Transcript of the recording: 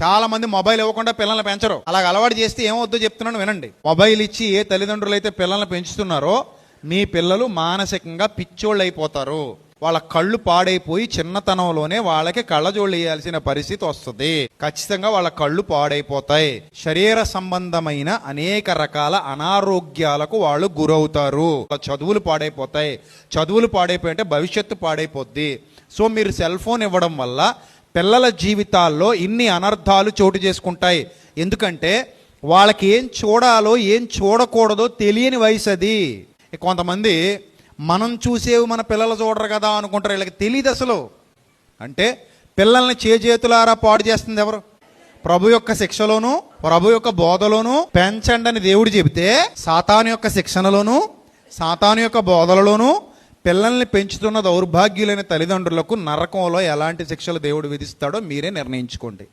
చాలా మంది మొబైల్ ఇవ్వకుండా పిల్లల్ని పెంచరు. అలాగ అలవాటు చేస్తే ఏమవుద్దో చెప్తున్నాను వినండి. మొబైల్ ఇచ్చి ఏ తల్లిదండ్రులు అయితే పిల్లల్ని పెంచుతున్నారో మీ పిల్లలు మానసికంగా పిచ్చోళ్ళు అయిపోతారు. వాళ్ళ కళ్ళు పాడైపోయి చిన్నతనంలోనే వాళ్ళకి కళ్ళజోళ్ళు వేయాల్సిన పరిస్థితి వస్తుంది. ఖచ్చితంగా వాళ్ళ కళ్ళు పాడైపోతాయి. శరీర సంబంధమైన అనేక రకాల అనారోగ్యాలకు వాళ్ళు గురవుతారు. చదువులు పాడైపోతాయి. చదువులు పాడైపోయి అంటే భవిష్యత్తు పాడైపోద్ది. సో మీరు సెల్ ఫోన్ ఇవ్వడం వల్ల పిల్లల జీవితాల్లో ఇన్ని అనర్థాలు చోటు చేసుకుంటాయి. ఎందుకంటే వాళ్ళకి ఏం చూడాలో ఏం చూడకూడదో తెలియని వయసు అది. కొంతమంది మనం చూసేవి మన పిల్లలు చూడరు కదా అనుకుంటారు. వీళ్ళకి తెలియదు అసలు. అంటే పిల్లల్ని చేతులారా పాడు చేస్తుంది ఎవరు? ప్రభు యొక్క శిక్షలోను ప్రభు యొక్క బోధలోను పెంచండి అని దేవుడు చెబితే, సాతాను యొక్క శిక్షణలోను సాతాను యొక్క బోధలలోను పిల్లల్ని పెంచుతున్న దౌర్భాగ్యులైన తల్లిదండ్రులకు నరకంలో ఎలాంటి శిక్షలు దేవుడు విధిస్తాడో మీరే నిర్ణయించుకోండి.